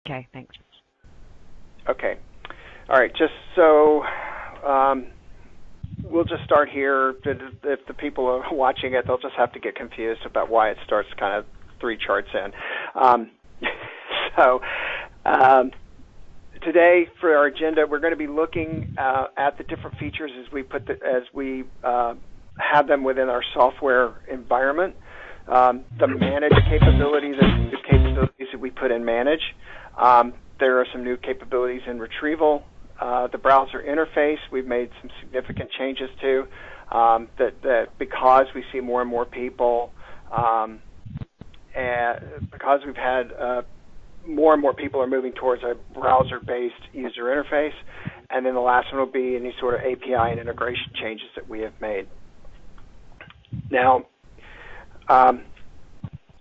Okay, thanks. Okay. All right, just so we'll just start here. If the people are watching it, they'll just have to get confused about why it starts kind of 3 charts in. Today for our agenda, we're going to be looking at the different features as we have them within our software environment. The manage capabilities, the capabilities that we put in manage. There are some new capabilities in Retrieval. The browser interface, we've made some significant changes to that because we see more and more people, and because we've had more and more people are moving towards a browser-based user interface. And then the last one will be any sort of API and integration changes that we have made. Now,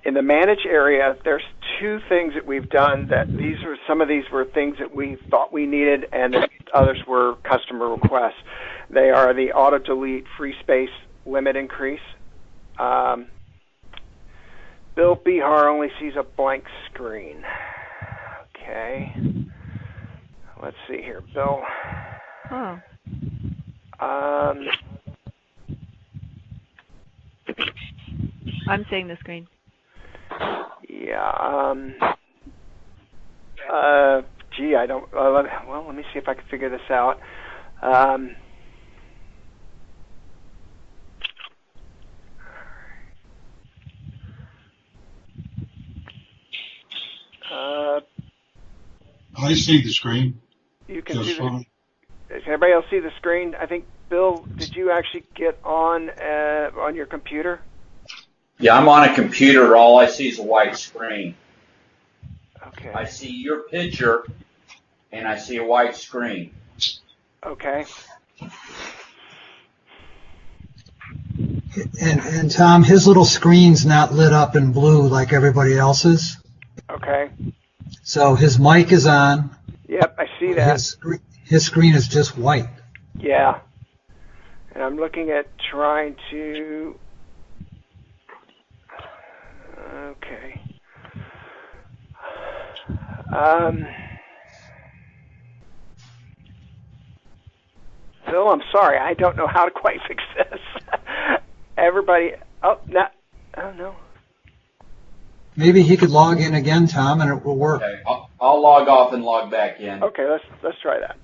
in the manage area, there's 2 things that we've done that some of these were things that we thought we needed and others were customer requests. They are the auto delete free space limit increase. Bill Bihar only sees a blank screen. Okay. Let's see here, Bill. Oh. I'm seeing the screen. Yeah. Gee, I don't. Well, let me see if I can figure this out. I see the screen. You can see the. Can everybody else see the screen? I think, Bill, did you actually get on your computer? Yeah, I'm on a computer. All I see is a white screen. Okay. I see your picture, and I see a white screen. Okay. And Tom, his little screen's not lit up in blue like everybody else's. Okay. So his mic is on. Yep, I see that. His screen is just white. Yeah. And I'm looking at trying to. Okay. Phil, I'm sorry, I don't know how to quite fix this. Everybody, oh no. Maybe he could log in again, Tom, and it will work. Okay, I'll log off and log back in. Okay, let's try that.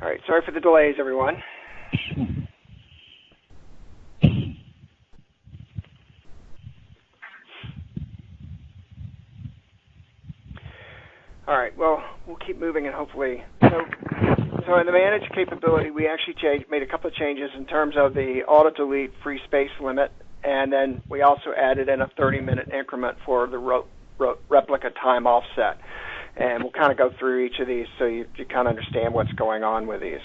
All right, sorry for the delays, everyone. All right, well, we'll keep moving and hopefully. So in the manage capability, we actually made a couple of changes in terms of the auto delete free space limit, and then we also added in a 30-minute increment for the replica time offset. And we'll kind of go through each of these so you kind of understand what's going on with these.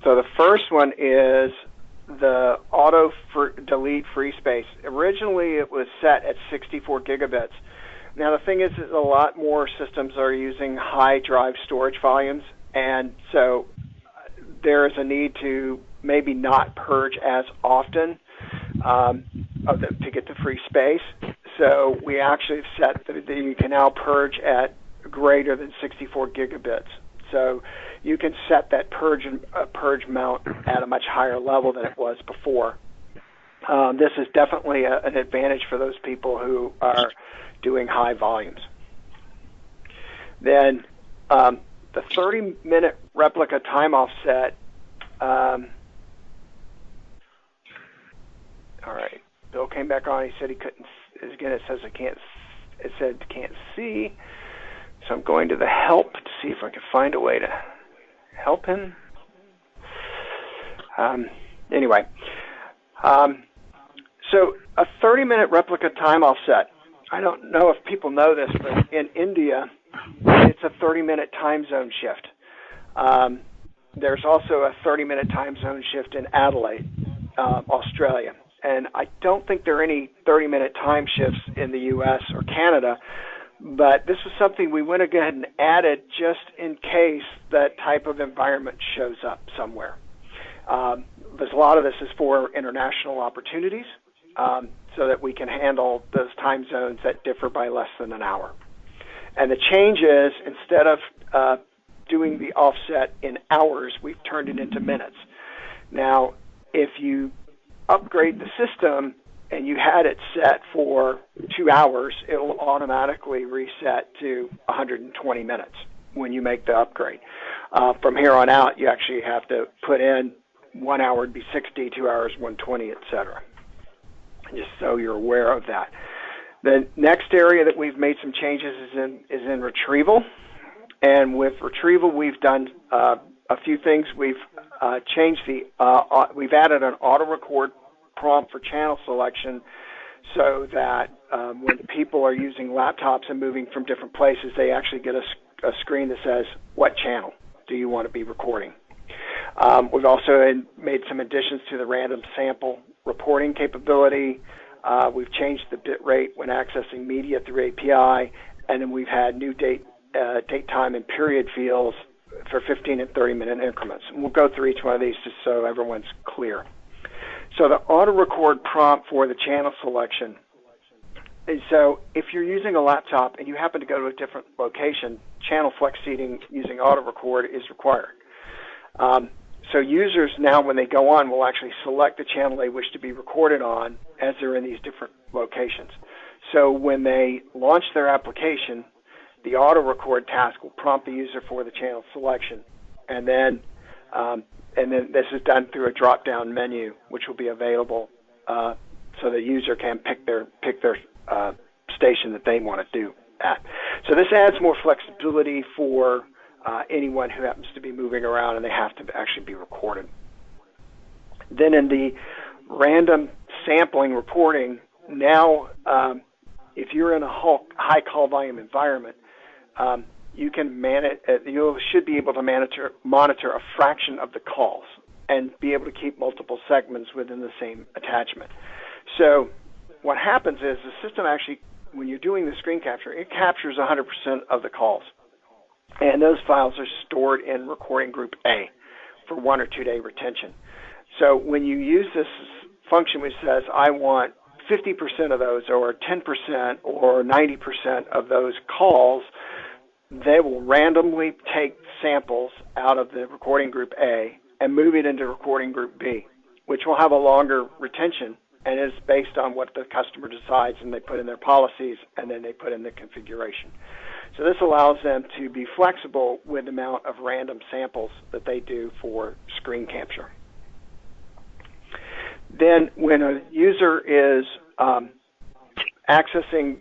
So the first one is the auto delete free space. Originally, it was set at 64 gigabits. Now, the thing is that a lot more systems are using high drive storage volumes, and so there is a need to maybe not purge as often to get the free space. So we actually have set that you can now purge at greater than 64 gigabits. So you can set that purge mount at a much higher level than it was before. This is definitely an advantage for those people who are doing high volumes. Then the 30-minute replica time offset. All right, Bill came back on. He said he couldn't. Again, it says it said can't see. So I'm going to the help to see if I can find a way to help him. Anyway, so a 30-minute replica time offset. I don't know if people know this, but in India, it's a 30-minute time zone shift. There's also a 30-minute time zone shift in Adelaide, Australia. And I don't think there are any 30-minute time shifts in the U.S. or Canada, but this was something we went ahead and added just in case that type of environment shows up somewhere. There's a lot of this is for international opportunities, so that we can handle those time zones that differ by less than an hour. And the change is, instead of doing the offset in hours, we've turned it into minutes. Now, if you upgrade the system and you had it set for 2 hours, it will automatically reset to 120 minutes when you make the upgrade. From here on out, you actually have to put in 1 hour would be 60, 2 hours 120, etc. Just so you're aware of that. The next area that we've made some changes is in retrieval. And with retrieval, we've done a few things. We've changed we've added an auto record prompt for channel selection, so that when people are using laptops and moving from different places, they actually get a screen that says, what channel do you want to be recording? We've also made some additions to the random sample reporting capability. We've changed the bit rate when accessing media through API, and then we've had new date, time, and period fields for 15 and 30-minute increments. And we'll go through each one of these just so everyone's clear. So the auto-record prompt for the channel selection is, so if you're using a laptop and you happen to go to a different location, channel flex seating using auto-record is required. So users now, when they go on, will actually select the channel they wish to be recorded on as they're in these different locations. So when they launch their application, the auto-record task will prompt the user for the channel selection, and then this is done through a drop-down menu, which will be available so the user can pick their station that they want to do at. So this adds more flexibility for anyone who happens to be moving around and they have to actually be recorded. Then in the random sampling reporting, now if you're in a high call volume environment, you can manage. You should be able to monitor a fraction of the calls and be able to keep multiple segments within the same attachment. So what happens is the system actually, when you're doing the screen capture, it captures 100% of the calls, and those files are stored in recording group A for 1 or 2 day retention. So when you use this function which says, I want 50% of those, or 10%, or 90% of those calls, they will randomly take samples out of the recording group A and move it into recording group B, which will have a longer retention, and is based on what the customer decides, and they put in their policies, and then they put in the configuration. So this allows them to be flexible with the amount of random samples that they do for screen capture. Then when a user is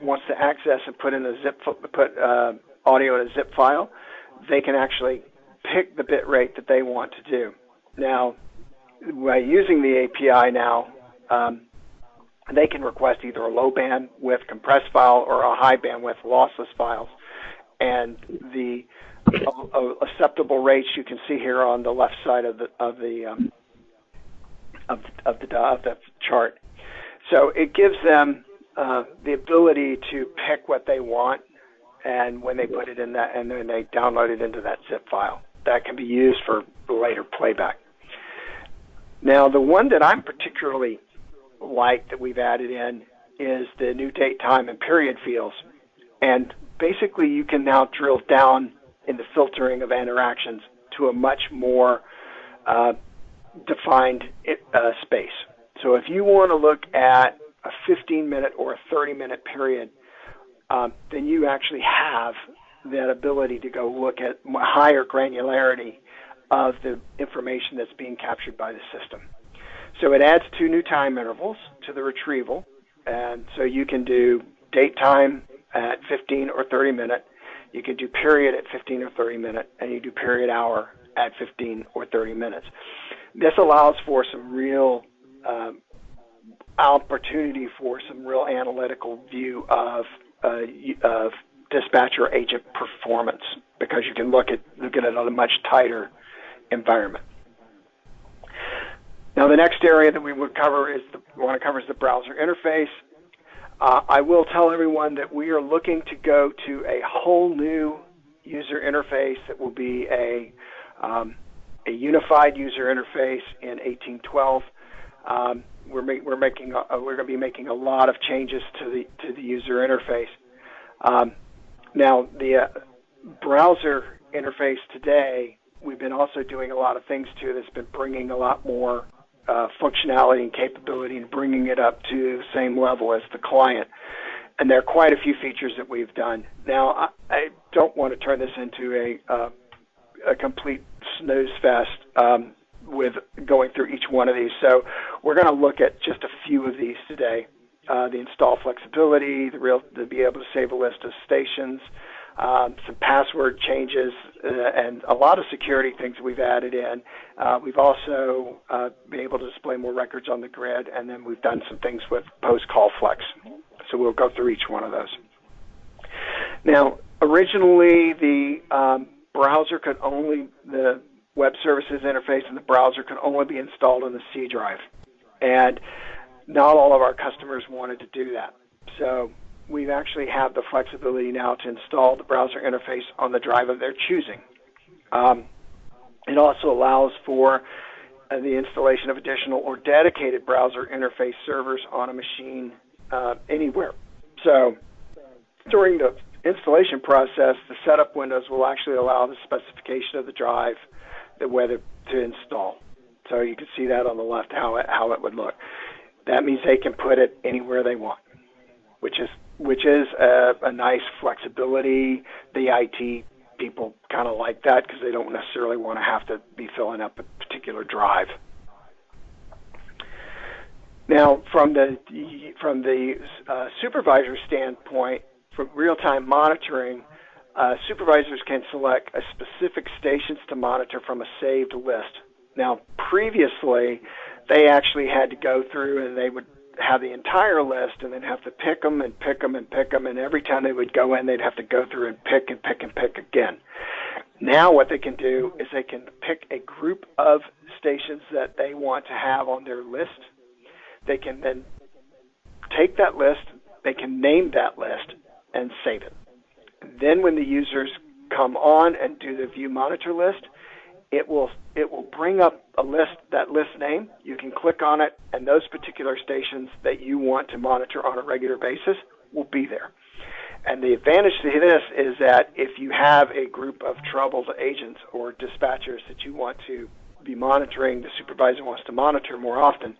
wants to access and put in a audio in a zip file, they can actually pick the bit rate that they want to do. Now, by using the API now, they can request either a low bandwidth compressed file or a high bandwidth lossless files. And the acceptable rates you can see here on the left side of the chart. So it gives them the ability to pick what they want, and when they put it in that, and then they download it into that zip file, that can be used for later playback. Now, the one that I'm particularly like that we've added in is the new date, time, and period fields. And basically, you can now drill down in the filtering of interactions to a much more defined space. So if you want to look at a 15-minute or a 30-minute period, then you actually have that ability to go look at higher granularity of the information that's being captured by the system. So it adds 2 new time intervals to the retrieval, and so you can do date time at 15 or 30 minute, you can do period at 15 or 30 minute, and you do period hour at 15 or 30 minutes. This allows for some real opportunity for some real analytical view of dispatcher agent performance, because you can look at it on a much tighter environment. Now, the next area that we want to cover is the browser interface. I will tell everyone that we are looking to go to a whole new user interface that will be a unified user interface in 1812. We're going to be making a lot of changes to the user interface. Now, the browser interface today, we've been also doing a lot of things to that's been bringing a lot more functionality and capability and bringing it up to the same level as the client. And there are quite a few features that we've done. Now, I don't want to turn this into a complete snooze fest with going through each one of these. So we're going to look at just a few of these today. The install flexibility, to be able to save a list of stations, some password changes, and a lot of security things we've added in. We've also been able to display more records on the grid, and then we've done some things with post-call flex. So we'll go through each one of those. Now, originally the the web services interface in the browser could only be installed on the C drive. And not all of our customers wanted to do that. So we actually have the flexibility now to install the browser interface on the drive of their choosing. It also allows for the installation of additional or dedicated browser interface servers on a machine anywhere. So during the installation process, the setup windows will actually allow the specification of the drive, whether to install. So you can see that on the left, how it would look. That means they can put it anywhere they want, which is a nice flexibility. The IT people kind of like that because they don't necessarily want to have to be filling up a particular drive. Now, from the supervisor standpoint, for real-time monitoring, supervisors can select a specific stations to monitor from a saved list. Now, previously, they actually had to go through and they would have the entire list and then have to pick them and pick them and pick them, and every time they would go in, they'd have to go through and pick and pick and pick again. Now what they can do is they can pick a group of stations that they want to have on their list. They can then take that list, they can name that list, and save it. Then when the users come on and do the view monitor list, it will bring up a list, that list name. You can click on it, and those particular stations that you want to monitor on a regular basis will be there. And the advantage to this is that if you have a group of troubled agents or dispatchers that you want to be monitoring, the supervisor wants to monitor more often,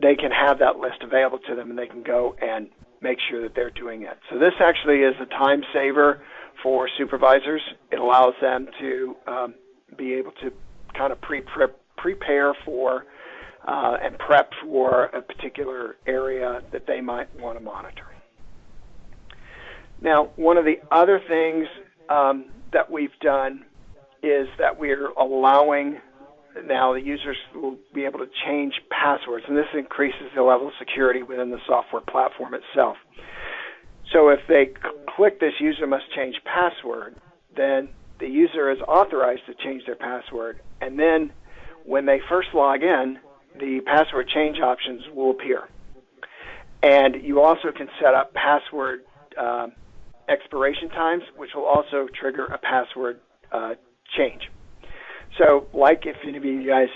they can have that list available to them, and they can go and make sure that they're doing it. So this actually is a time saver for supervisors. It allows them to be able to kind of prepare for and prep for a particular area that they might want to monitor. Now, one of the other things that we've done is that we're allowing now the users will be able to change passwords, and this increases the level of security within the software platform itself. So if they click this user must change password, then the user is authorized to change their password, and then when they first log in, the password change options will appear. And you also can set up password expiration times, which will also trigger a password change. So like if any of you guys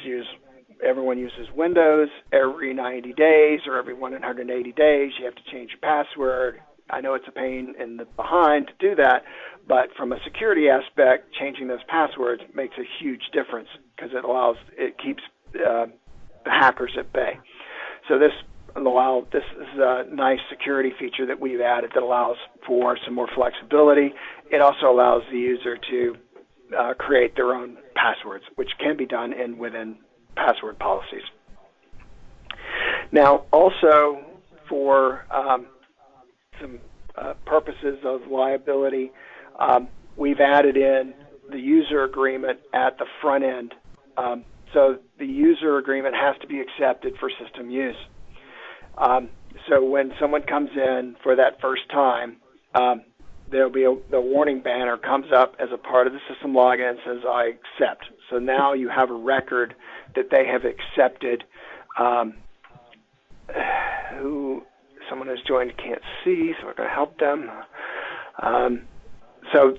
everyone uses Windows, every 90 days or every 180 days you have to change your password. I know it's a pain in the behind to do that, but from a security aspect, changing those passwords makes a huge difference because it keeps the hackers at bay. So this is a nice security feature that we've added that allows for some more flexibility. It also allows the user to create their own passwords, which can be done within password policies. Now, also for some purposes of liability, we've added in the user agreement at the front end. So the user agreement has to be accepted for system use. So when someone comes in for that first time, there'll be the warning banner comes up as a part of the system login and says, I accept. So now you have a record that they have accepted. Who someone has joined can't see, so we're going to help them. So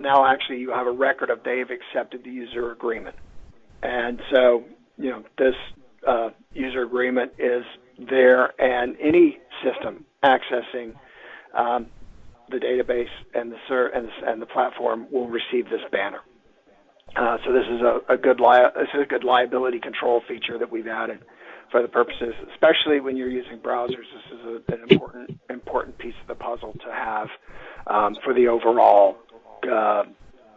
now actually you have a record of they've accepted the user agreement. And so, this user agreement is there, and any system accessing the database and the platform will receive this banner. So this is a good liability control feature that we've added for the purposes, especially when you're using browsers. This is an important piece of the puzzle to have for the overall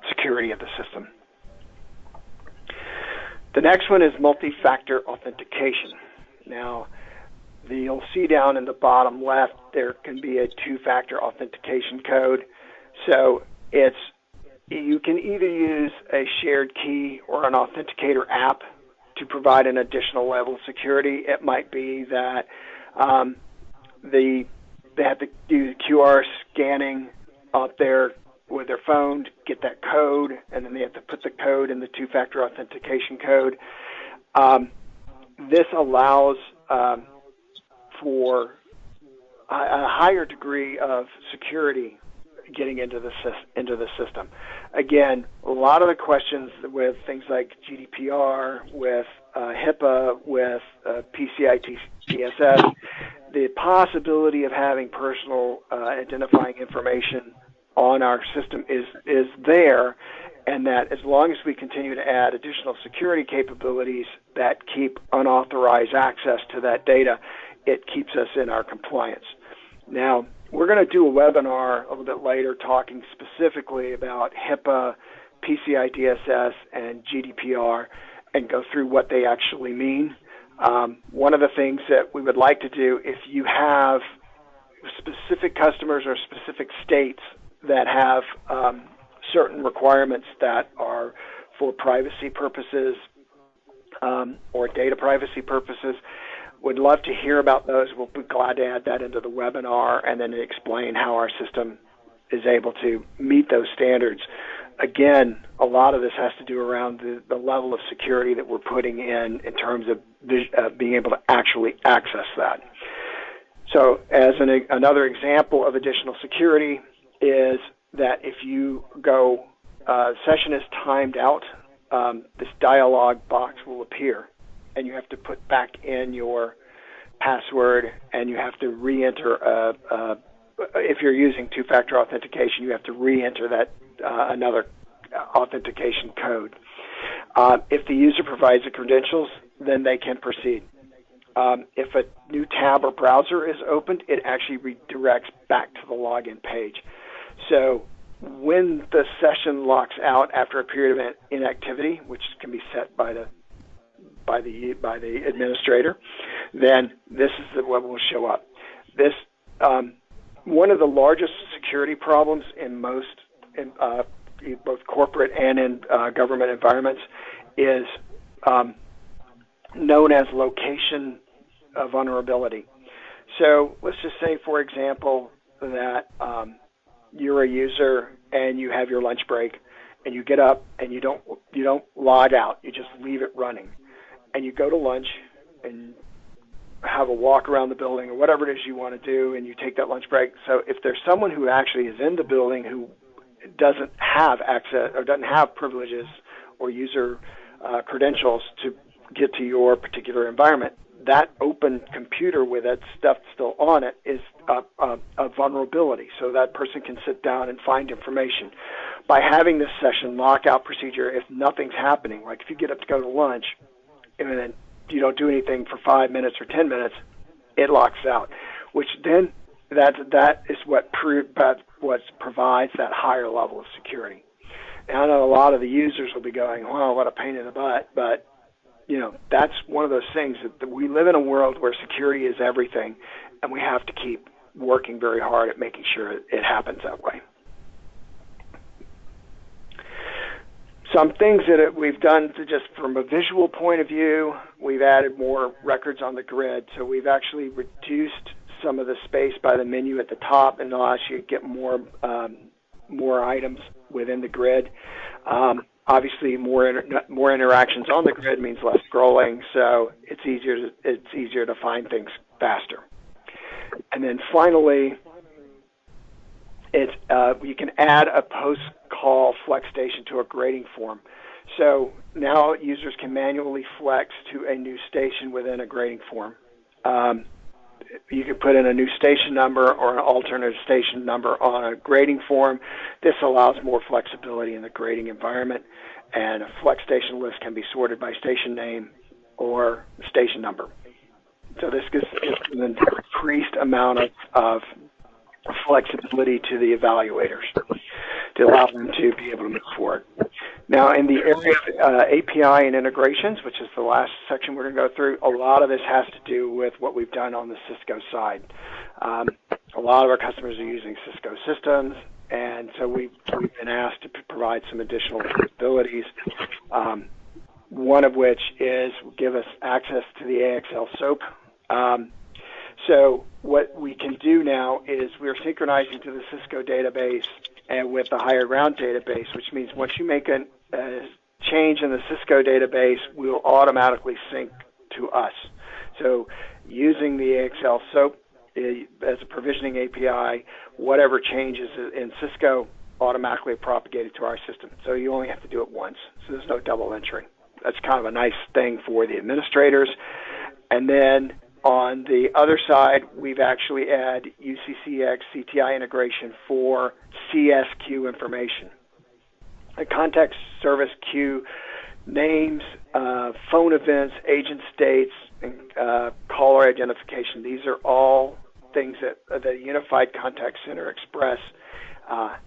security of the system. The next one is multi-factor authentication. Now, you'll see down in the bottom left there can be a two-factor authentication code. So you can either use a shared key or an authenticator app to provide an additional level of security. It might be that they have to do QR scanning up there with their phone to get that code, and then they have to put the code in the two-factor authentication code. This allows for a higher degree of security getting into the system. Again, a lot of the questions with things like GDPR, with HIPAA, with PCI DSS, the possibility of having personal identifying information on our system is there, and that as long as we continue to add additional security capabilities that keep unauthorized access to that data, it keeps us in our compliance. Now, we're going to do a webinar a little bit later talking specifically about HIPAA, PCI DSS, and GDPR and go through what they actually mean. One of the things that we would like to do, if you have specific customers or specific states that have certain requirements that are for privacy purposes or data privacy purposes, would love to hear about those. We'll be glad to add that into the webinar and then explain how our system is able to meet those standards. Again, a lot of this has to do around the level of security that we're putting in terms of being able to actually access that. So as another example of additional security is that if you go, session is timed out, this dialog box will appear, and you have to put back in your password, and you have to re-enter, if you're using two-factor authentication, you have to re-enter that another authentication code. If the user provides the credentials, then they can proceed. If a new tab or browser is opened, it actually redirects back to the login page. So when the session locks out after a period of inactivity, which can be set by the administrator, then this is what will show up. This one of the largest security problems in both corporate and in government environments is known as location vulnerability. So let's just say, for example, that you're a user and you have your lunch break, and you get up and you don't log out. You just leave it running, and you go to lunch and have a walk around the building or whatever it is you want to do, and you take that lunch break. So if there's someone who actually is in the building who doesn't have access or doesn't have privileges or user credentials to get to your particular environment, that open computer with that stuff still on it is a vulnerability. So that person can sit down and find information. By having this session lockout procedure, if nothing's happening, like if you get up to go to lunch and then you don't do anything for 5 minutes or 10 minutes, it locks out, which then that is what provides that higher level of security. And I know a lot of the users will be going, "Well, what a pain in the butt," but that's one of those things that we live in a world where security is everything, and we have to keep working very hard at making sure it happens that way. Some things that we've done to just from a visual point of view, we've added more records on the grid. So we've actually reduced some of the space by the menu at the top and allows you to get more items within the grid. Obviously, more interactions on the grid means less scrolling, so it's easier to find things faster. And then finally, you can add a post-call flex station to a grading form. So now users can manually flex to a new station within a grading form. you can put in a new station number or an alternate station number on a grading form. This allows more flexibility in the grading environment, and a flex station list can be sorted by station name or station number. So this gives an increased amount of flexibility to the evaluators to allow them to be able to move forward. Now, in the area of API and integrations, which is the last section we're going to go through, a lot of this has to do with what we've done on the Cisco side. A lot of our customers are using Cisco systems, and so we've been asked to provide some additional capabilities, one of which is give us access to the AXL SOAP. So what we can do now is we're synchronizing to the Cisco database and with the HigherGround database, which means once you make a change in the Cisco database, we'll automatically sync to us. So using the AXL SOAP as a provisioning API, whatever changes in Cisco automatically propagated to our system. So you only have to do it once. So there's no double entry. That's kind of a nice thing for the administrators. And then on the other side, we've actually added UCCX CTI integration for CSQ information. A contact service queue names, phone events, agent states, and caller identification. These are all things that the Unified Contact Center Express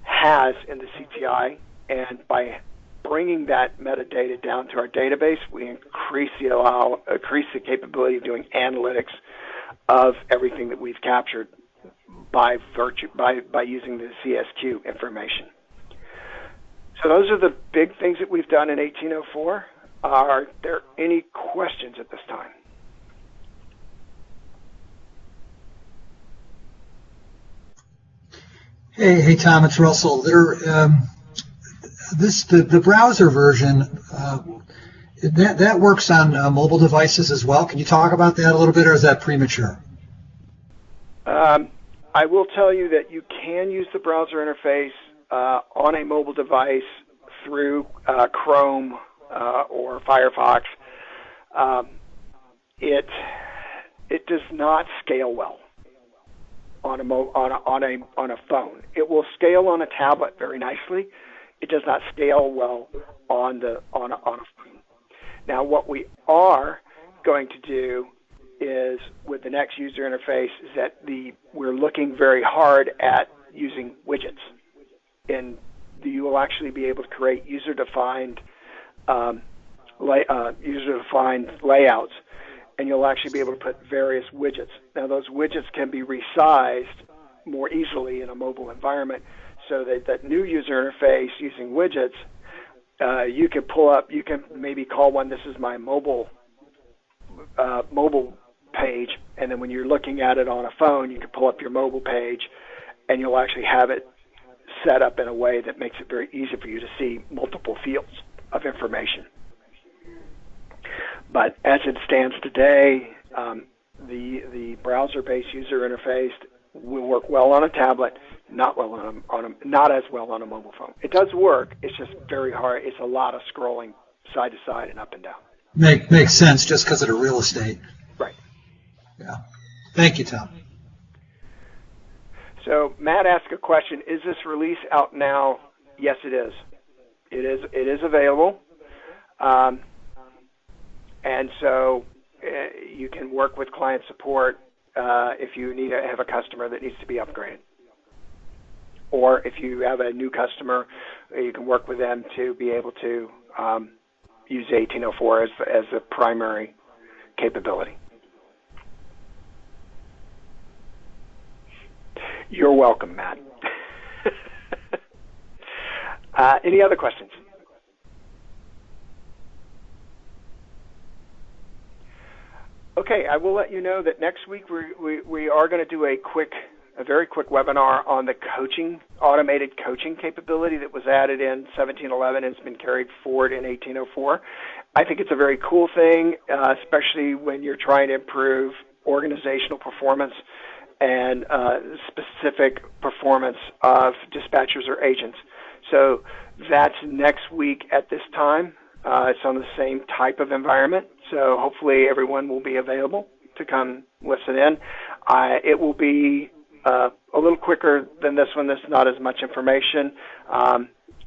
has in the CTI, and by bringing that metadata down to our database, we increase the capability of doing analytics of everything that we've captured by using the CSQ information. So those are the big things that we've done in 1804. Are there any questions at this time? Hey, Tom, it's Russell. The browser version that works on mobile devices as well. Can you talk about that a little bit, or is that premature? I will tell you that you can use the browser interface on a mobile device through Chrome or Firefox. It does not scale well on a phone. It will scale on a tablet very nicely. It does not scale well on a phone. Now, what we are going to do is, with the next user interface, is that we're looking very hard at using widgets, and you will actually be able to create user-defined layouts, and you'll actually be able to put various widgets. Now, those widgets can be resized more easily in a mobile environment, so that new user interface using widgets, you can maybe call one, this is my mobile page, and then when you're looking at it on a phone, you can pull up your mobile page, and you'll actually have it set up in a way that makes it very easy for you to see multiple fields of information. But as it stands today, the browser-based user interface will work well on a tablet, not as well on a mobile phone. It does work. It's just very hard. It's a lot of scrolling side to side and up and down. Makes sense just because of the real estate. Right. Yeah. Thank you, Tom. So Matt asked a question: is this release out now? Yes, it is. It is available, and so you can work with client support if you need to have a customer that needs to be upgraded, or if you have a new customer, you can work with them to be able to use 1804 as the primary capability. You're welcome, Matt. Any other questions? Okay, I will let you know that next week we are going to do a very quick webinar on the automated coaching capability that was added in 1711 and has been carried forward in 1804. I think it's a very cool thing, especially when you're trying to improve organizational performance and specific performance of dispatchers or agents. So that's next week at this time. It's on the same type of environment, so hopefully everyone will be available to come listen in. It will be a little quicker than this one. There's not as much information,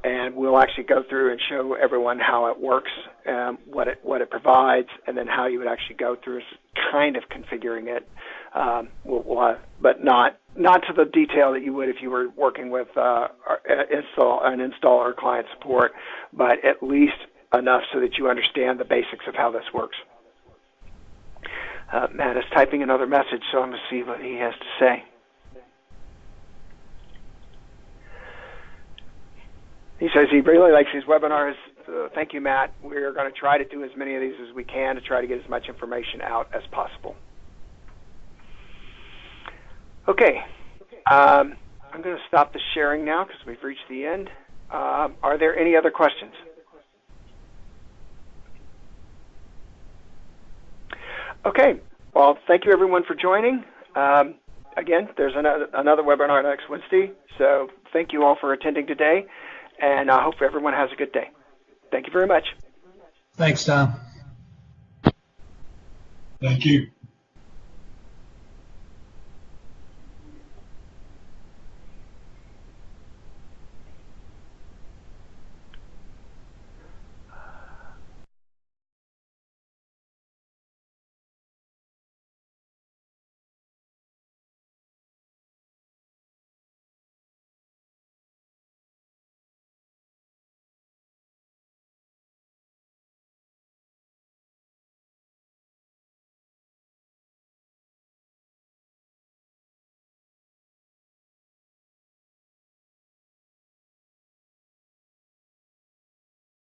and we'll actually go through and show everyone how it works, what it provides, and then how you would actually go through kind of configuring it. But not to the detail that you would if you were working with an installer or client support, but at least enough so that you understand the basics of how this works. Matt is typing another message, so I'm going to see what he has to say. He says he really likes these webinars. Thank you, Matt. We're going to try to do as many of these as we can to try to get as much information out as possible. Okay. I'm going to stop the sharing now because we've reached the end. Are there any other questions? Okay. Well, thank you, everyone, for joining. Again, there's another webinar next Wednesday, so thank you all for attending today. And I hope everyone has a good day. Thank you very much. Thanks, Tom. Thank you.